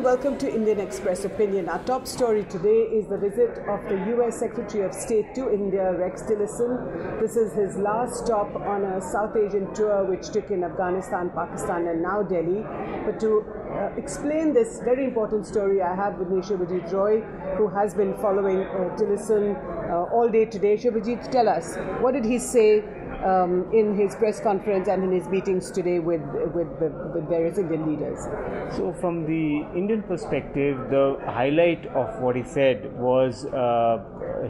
and welcome to Indian Express Opinion. Our top story today is the visit of the US Secretary of State to India, Rex Tillerson. This is his last stop on a South Asian tour which took in Afghanistan, Pakistan and now Delhi. But to explain this very important story, I have with me Shubhajit Roy, who has been following Tillerson all day today. Shubhajit, tell us, what did he say in his press conference and in his meetings today with various Indian leaders? So from the Indian perspective, the highlight of what he said was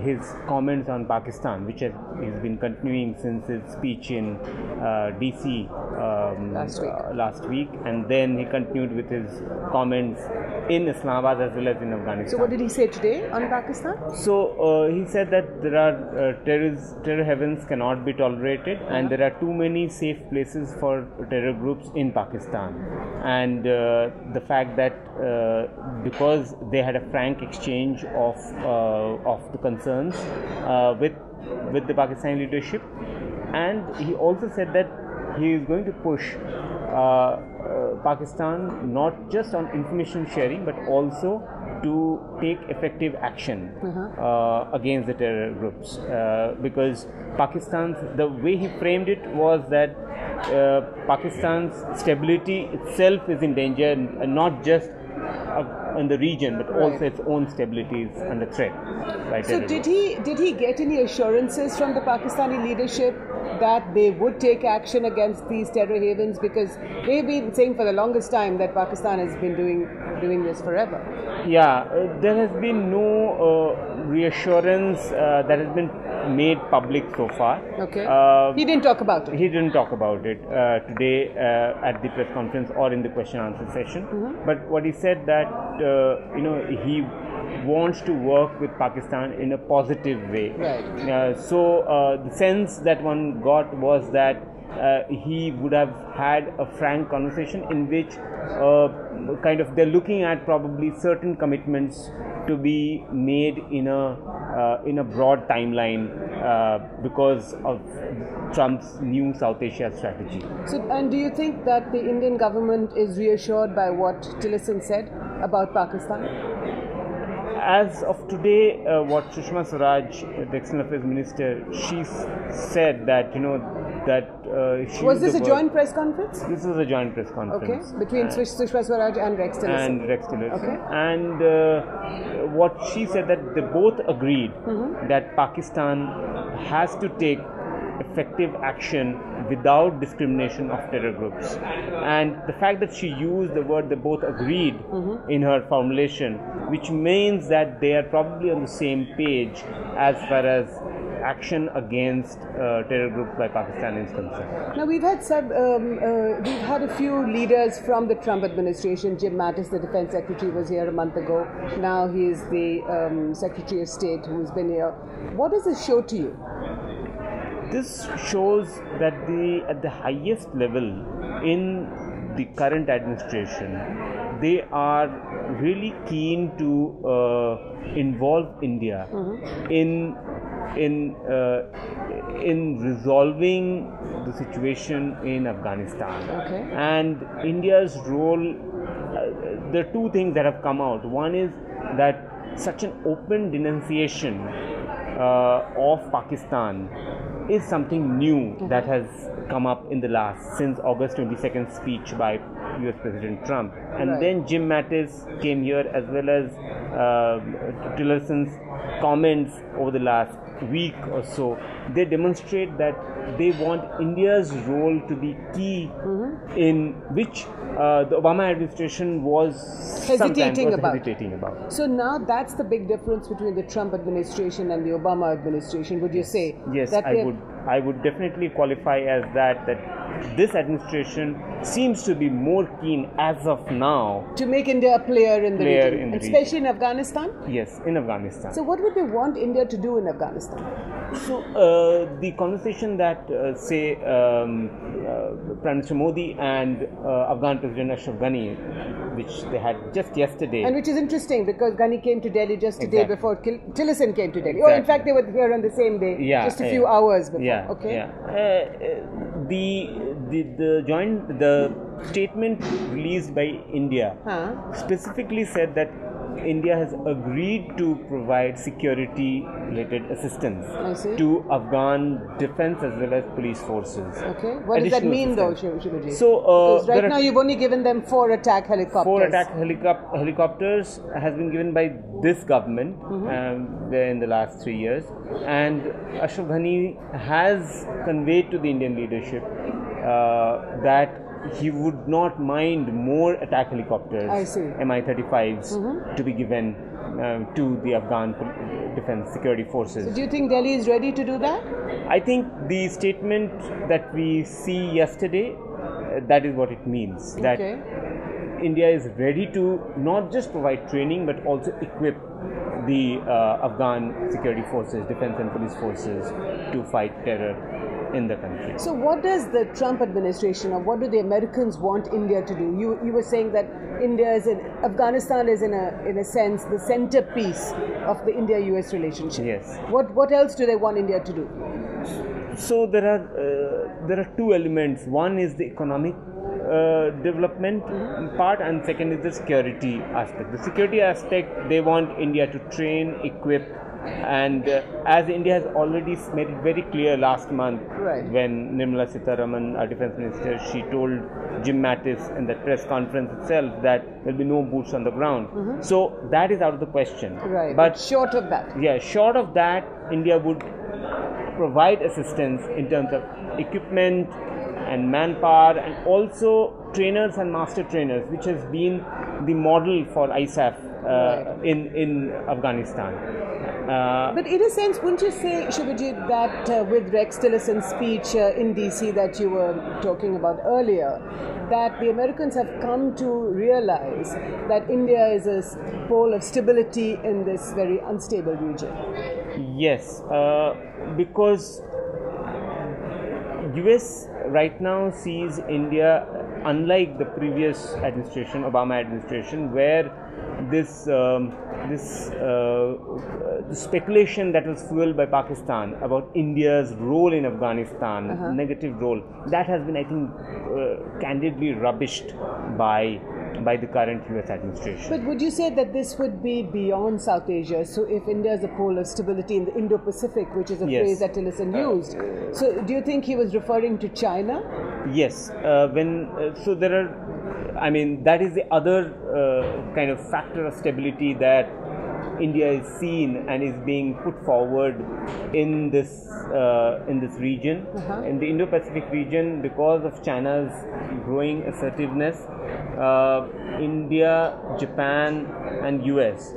his comments on Pakistan, which he's been continuing since his speech in DC last week, and then he continued with his comments in Islamabad as well as in Afghanistan. So what did he say today on Pakistan? So he said that there are terror havens cannot be tolerated, and there are too many safe places for terror groups in Pakistan, and the fact that because they had a frank exchange of the concerns with the Pakistani leadership, and he also said that he is going to push Pakistan not just on information sharing but also to take effective action against the terror groups, because the way he framed it was that Pakistan's stability itself is in danger, and not just in the region, but also its own stability is under threat by terrorism. So did he get any assurances from the Pakistani leadership that they would take action against these terror havens? Because they've been saying for the longest time that Pakistan has been doing this forever. Yeah, there has been no reassurance that has been made public so far. Okay. He didn't talk about it. He didn't talk about it today at the press conference or in the question and answer session. But what he said that he wants to work with Pakistan in a positive way. Right. So the sense that one got was that he would have had a frank conversation in which they're looking at probably certain commitments to be made in a broad timeline because of Trump's new South Asia strategy. So, and do you think that the Indian government is reassured by what Tillerson said about Pakistan? As of today, what Sushma Swaraj, the External Affairs Minister, she said that she was this a joint press conference? This was a joint press conference. Okay, between Sushma Swaraj and Rex Tillerson. Okay. And what she said that they both agreed that Pakistan has to take effective action without discrimination of terror groups, and the fact that she used the word "they both agreed" in her formulation, which means that they are probably on the same page as far as action against terror groups by Pakistan is concerned. Now we've had a few leaders from the Trump administration. Jim Mattis, the Defense Secretary, was here a month ago. Now he is the Secretary of State who's been here. What does this show to you? This shows that at the highest level in the current administration, they are really keen to involve India in resolving the situation in Afghanistan. Okay. And India's role, there are two things that have come out. One is that such an open denunciation of Pakistan is something new that has come up in since August 22nd speech by US President Trump. And then Jim Mattis came here, as well as Tillerson's comments over the last week or so. They demonstrate that they want India's role to be key, in which the Obama administration was hesitating about. So now that's the big difference between the Trump administration and the Obama administration, would you say? Yes, I would definitely qualify as that this administration seems to be more keen as of now to make India a player in the region, especially in Afghanistan? Yes, in Afghanistan. So what would they want India to do in Afghanistan? The conversation that, say, Prime Minister Modi and Afghan President Ashraf Ghani, which they had just yesterday. And which is interesting because Ghani came to Delhi just a day before Tillerson came to Delhi. Exactly. Oh, in fact, they were here on the same day, just a few hours before. The statement released by India specifically said that India has agreed to provide security-related assistance to Afghan defense as well as police forces. Okay. What does that mean, though, Shivaji? So, because right now you've only given them 4 attack helicopters. 4 attack helicopters has been given by this government in the last 3 years, and Ashraf Ghani has conveyed to the Indian leadership that he would not mind more attack helicopters, Mi-35s, to be given to the Afghan defense security forces. So do you think Delhi is ready to do that? I think the statement that we see yesterday, that is what it means. That India is ready to not just provide training but also equip the Afghan security forces, defense and police forces to fight terror in the country. So what does the Trump administration, or what do the Americans want India to do? You were saying that Afghanistan is in a sense the centerpiece of the India-US relationship. Yes. What else do they want India to do? So there are 2 elements. One is the economic development part, and second is the security aspect. The security aspect, they want India to train, equip, and as India has already made it very clear last month when Nirmala Sitharaman, our defense minister, she told Jim Mattis in that press conference itself that there will be no boots on the ground. So that is out of the question. Right. But short of that? Yeah, short of that, India would provide assistance in terms of equipment and manpower, and also trainers and master trainers, which has been the model for ISAF in Afghanistan. But in a sense, wouldn't you say, Shubhajit, that with Rex Tillerson's speech in DC that you were talking about earlier, that the Americans have come to realize that India is a pole of stability in this very unstable region? Yes, because US right now sees India, unlike the previous administration, Obama administration, where this speculation that was fueled by Pakistan about India's role in Afghanistan, negative role, that has been, I think, candidly rubbished by the current US administration. But would you say that this would be beyond South Asia? So if India is a pole of stability in the Indo-Pacific, which is a phrase that Tillerson used, so do you think he was referring to China? Yes. So there are, I mean, that is the other kind of factor of stability that India is seen and is being put forward in this region, in the Indo-Pacific region, because of China's growing assertiveness. India, Japan, and US,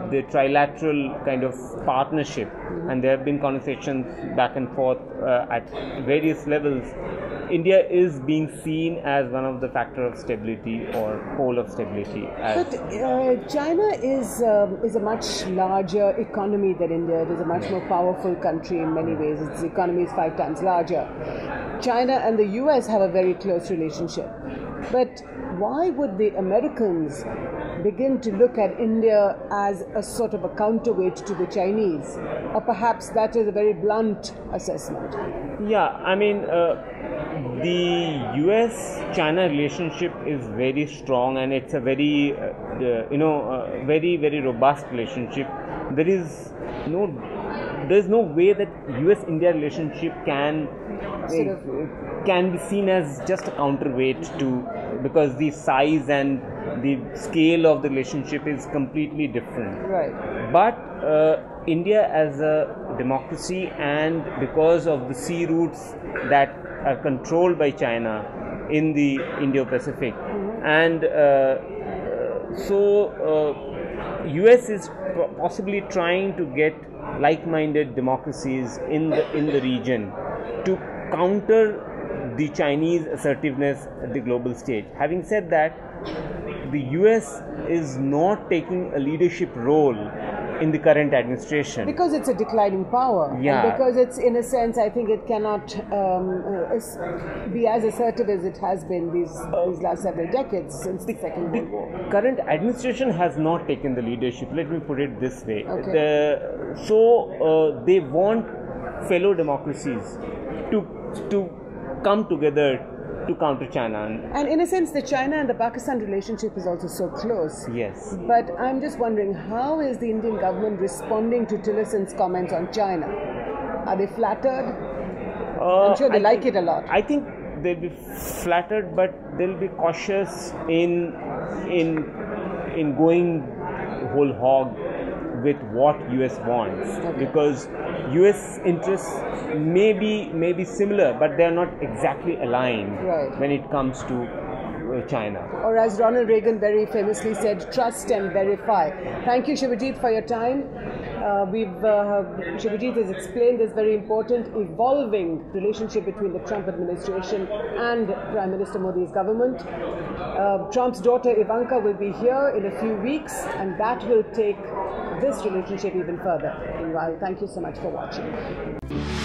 the trilateral kind of partnership, and there have been conversations back and forth at various levels. India is being seen as one of the factor of stability or pole of stability. But China is a much larger economy than India. It is a much more powerful country in many ways. Its economy is 5 times larger. China and the US have a very close relationship. But why would the Americans begin to look at India as a sort of a counterweight to the Chinese? Or perhaps that is a very blunt assessment. Yeah, I mean, the US-China relationship is very strong, and it's a very, very, very robust relationship. There's no way that US-India relationship can be seen as just a counterweight to, because the size and the scale of the relationship is completely different. Right. But India as a democracy, and because of the sea routes that are controlled by China in the Indo-Pacific, and US is possibly trying to get like-minded democracies in the region to counter the Chinese assertiveness at the global stage. Having said that, the US is not taking a leadership role in the current administration. Because it's a declining power. Yeah. And because it's, in a sense, I think it cannot be as assertive as it has been these last several decades since the Second World War. Current administration has not taken the leadership. Let me put it this way. Okay. They want fellow democracies to come together to counter China. And in a sense, the China and the Pakistan relationship is also so close. Yes. But I'm just wondering, how is the Indian government responding to Tillerson's comments on China? Are they flattered? I'm sure they like it a lot. I think they'll be flattered, but they'll be cautious in going whole hog with what US wants, because US interests may be similar, but they are not exactly aligned when it comes to China. Or as Ronald Reagan very famously said, trust and verify. Thank you, Shivajit, for your time. Shivajit has explained this very important evolving relationship between the Trump administration and Prime Minister Modi's government. Trump's daughter Ivanka will be here in a few weeks, and that will take this relationship even further. Meanwhile, thank you so much for watching.